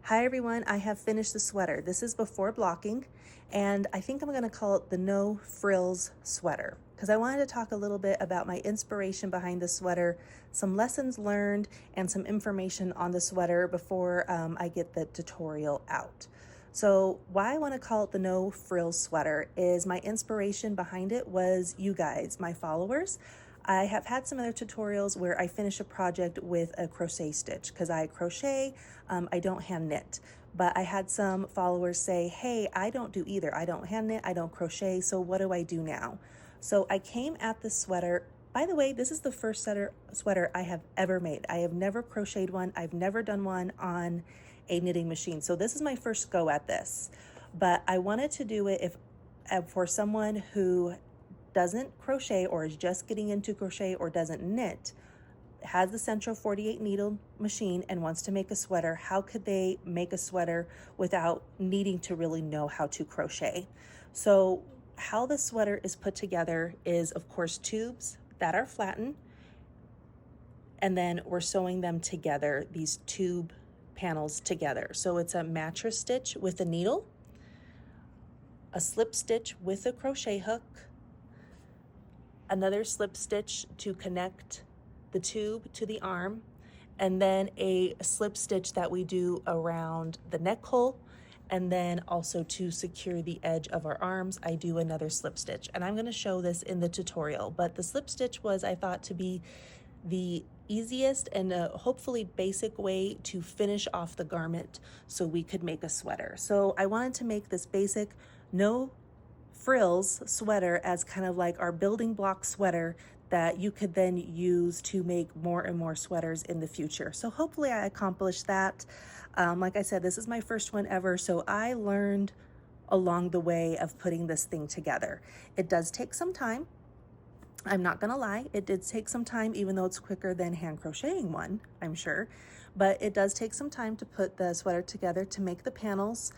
Hi everyone, I have finished the sweater. This is before blocking, and I think I'm going to call it the No-Frills Sweater because I wanted to talk a little bit about my inspiration behind the sweater, some lessons learned, and some information on the sweater before I get the tutorial out. So why I want to call it the No-Frills Sweater is my inspiration behind it was you guys, my followers. I have had some other tutorials where I finish a project with a crochet stitch because I crochet, I don't hand knit. But I had some followers say, hey, I don't do either. I don't hand knit, I don't crochet, so what do I do now? So I came at this sweater. By the way, this is the first sweater I have ever made. I have never crocheted one. I've never done one on a knitting machine. So this is my first go at this. But I wanted to do it for someone who doesn't crochet or is just getting into crochet or doesn't knit, has the Sentro 48 needle machine and wants to make a sweater. How could they make a sweater without needing to really know how to crochet? So how the sweater is put together is, of course, tubes that are flattened, and then we're sewing them together, these tube panels together. So it's a mattress stitch with a needle, a slip stitch with a crochet hook, another slip stitch to connect the tube to the arm, and then a slip stitch that we do around the neck hole, and then also to secure the edge of our arms, I do another slip stitch. And I'm going to show this in the tutorial, but the slip stitch was, I thought, to be the easiest and hopefully basic way to finish off the garment so we could make a sweater. So I wanted to make this basic no frills sweater as kind of like our building block sweater that you could then use to make more and more sweaters in the future. So hopefully I accomplished that. Like I said, this is my first one ever, so I learned along the way of putting this thing together. It does take some time. I'm not gonna lie, it did take some time, even though it's quicker than hand crocheting one, I'm sure. But it does take some time to put the sweater together to make the panels.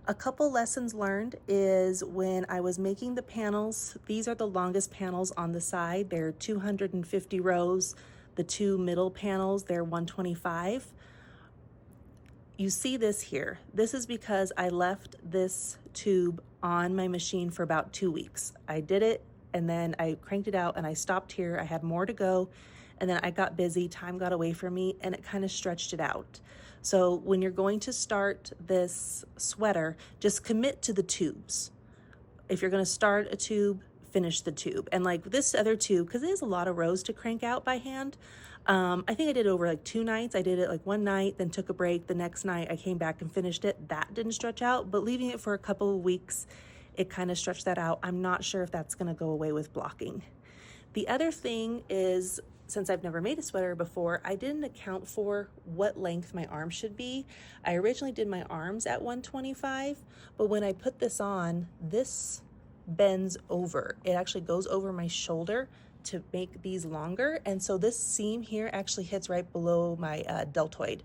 A couple lessons learned is when I was making the panels, these are the longest panels on the side. They're 250 rows. The two middle panels, they're 125. You see this here. This is because I left this tube on my machine for about 2 weeks. I did it and then I cranked it out and I stopped here. I had more to go. And then I got busy, time got away from me, and it kind of stretched it out. So when you're going to start this sweater, just commit to the tubes. If you're going to start a tube, finish the tube. And like this other tube, because it is a lot of rows to crank out by hand, I think I did it over like 2 nights. I did it like one night, then took a break. The next night I came back and finished it. That didn't stretch out, but leaving it for a couple of weeks, it kind of stretched that out. I'm not sure if that's going to go away with blocking. The other thing is, since I've never made a sweater before, I didn't account for what length my arm should be. I originally did my arms at 125, but when I put this on, this bends over. It actually goes over my shoulder to make these longer. And so this seam here actually hits right below my deltoid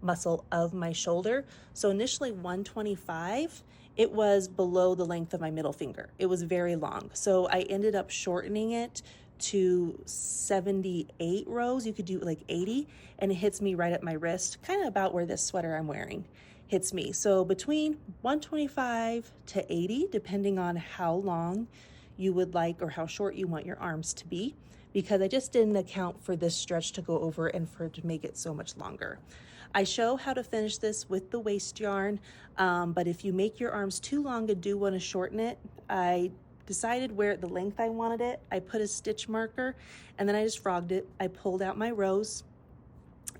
muscle of my shoulder. So initially 125, it was below the length of my middle finger. It was very long. So I ended up shortening it to 78 rows. You could do like 80, and it hits me right at my wrist, kind of about where this sweater I'm wearing hits me. So between 125 to 80, depending on how long you would like or how short you want your arms to be, because I just didn't account for this stretch to go over and for it to make it so much longer. I show how to finish this with the waste yarn, but if you make your arms too long and do want to shorten it, I decided where the length I wanted it. I put a stitch marker and then I just frogged it. I pulled out my rows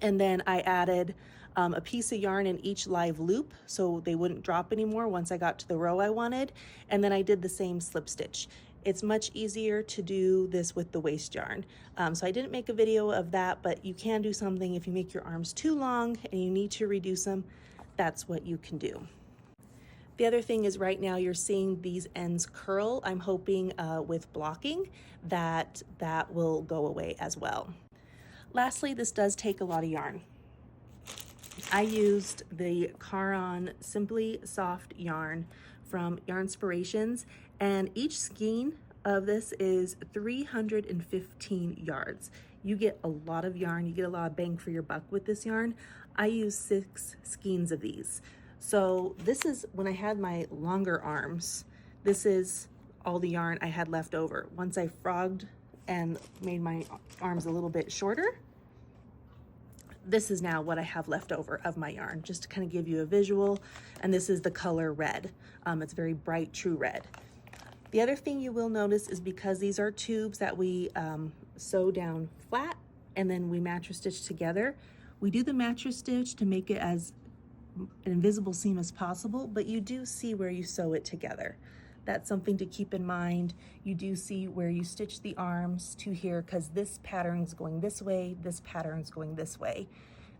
and then I added a piece of yarn in each live loop so they wouldn't drop anymore once I got to the row I wanted. And then I did the same slip stitch. It's much easier to do this with the waste yarn. So I didn't make a video of that, but you can do something if you make your arms too long and you need to reduce them. That's what you can do. The other thing is right now you're seeing these ends curl. I'm hoping with blocking that will go away as well. Lastly, this does take a lot of yarn. I used the Caron Simply Soft yarn from Yarnspirations, and each skein of this is 315 yards. You get a lot of yarn, you get a lot of bang for your buck with this yarn. I use 6 skeins of these. So this is when I had my longer arms, this is all the yarn I had left over. Once I frogged and made my arms a little bit shorter, this is now what I have left over of my yarn, just to kind of give you a visual. And this is the color red. It's very bright, true red. The other thing you will notice is because these are tubes that we sew down flat and then we mattress stitch together, we do the mattress stitch to make it as an invisible seam as possible, but you do see where you sew it together. That's something to keep in mind. You do see where you stitch the arms to here because this pattern's going this way, this pattern's going this way.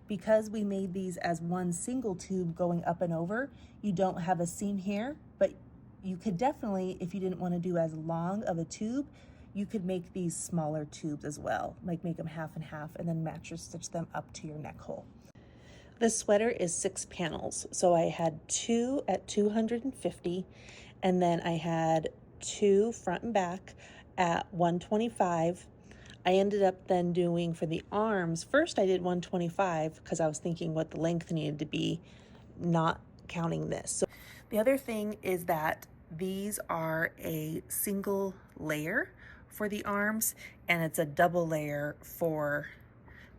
Because we made these as one single tube going up and over, you don't have a seam here, but you could definitely, if you didn't want to do as long of a tube, you could make these smaller tubes as well, like make them half and half and then mattress stitch them up to your neck hole. This sweater is 6 panels. So I had 2 at 250, and then I had 2 front and back at 125. I ended up then doing for the arms, first I did 125 because I was thinking what the length needed to be, not counting this. So the other thing is that these are a single layer for the arms and it's a double layer for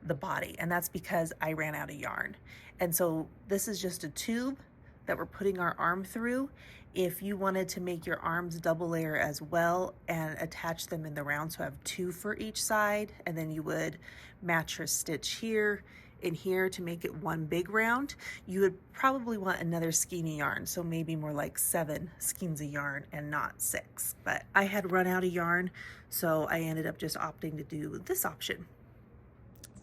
the body, and that's because I ran out of yarn. And so this is just a tube that we're putting our arm through. If you wanted to make your arms double layer as well and attach them in the round, so have 2 for each side, and then you would mattress stitch here and here to make it one big round, you would probably want another skein of yarn, so maybe more like 7 skeins of yarn and not 6. But I had run out of yarn, so I ended up just opting to do this option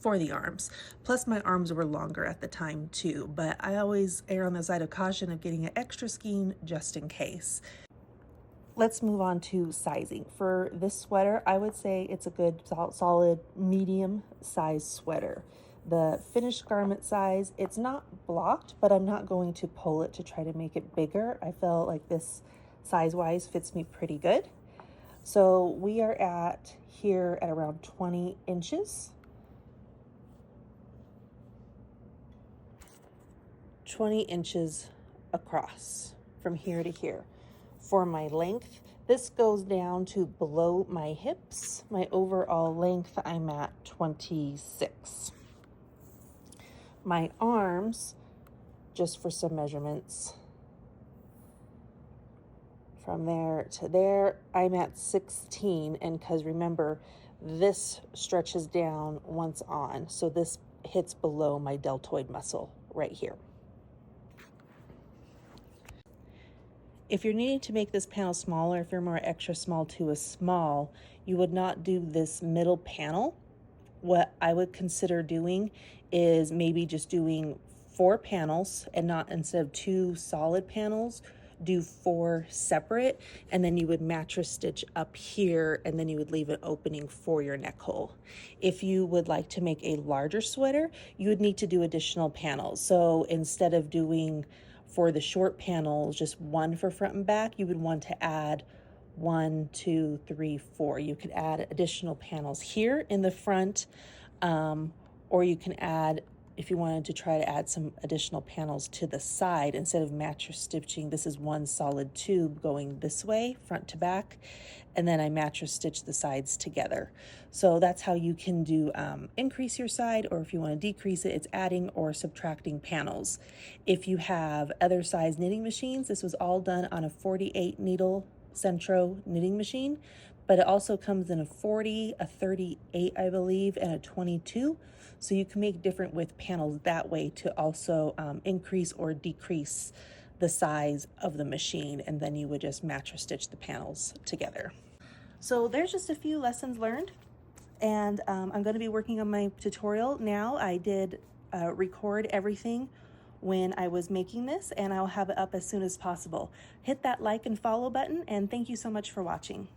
for the arms. Plus my arms were longer at the time too, but I always err on the side of caution of getting an extra skein just in case. Let's move on to sizing. For this sweater, I would say it's a good solid medium size sweater. The finished garment size, it's not blocked, but I'm not going to pull it to try to make it bigger. I felt like this size-wise fits me pretty good. So we are at here at around 20 inches. 20 inches across from here to here. For my length, this goes down to below my hips. My overall length, I'm at 26. My arms, just for some measurements, from there to there, I'm at 16. And because remember, this stretches down once on, so this hits below my deltoid muscle right here. If you're needing to make this panel smaller, if you're more extra small to a small, you would not do this middle panel. What I would consider doing is maybe just doing 4 panels and not, instead of 2 solid panels, do 4 separate, and then you would mattress stitch up here and then you would leave an opening for your neck hole. If you would like to make a larger sweater, you would need to do additional panels. So instead of doing for the short panels, just 1 for front and back, you would want to add 1, 2, 3, 4. You could add additional panels here in the front, or you can add, if you wanted to try to add some additional panels to the side, instead of mattress stitching, this is one solid tube going this way, front to back, and then I mattress stitch the sides together. So that's how you can do increase your side, or if you want to decrease it, it's adding or subtracting panels. If you have other size knitting machines, this was all done on a 48 needle Sentro knitting machine, but it also comes in a 40, a 38, I believe, and a 22. So you can make different width panels that way to also increase or decrease the size of the machine, and then you would just mattress stitch the panels together. So there's just a few lessons learned, and I'm going to be working on my tutorial now. I did record everything when I was making this, and I'll have it up as soon as possible. Hit that like and follow button, and thank you so much for watching.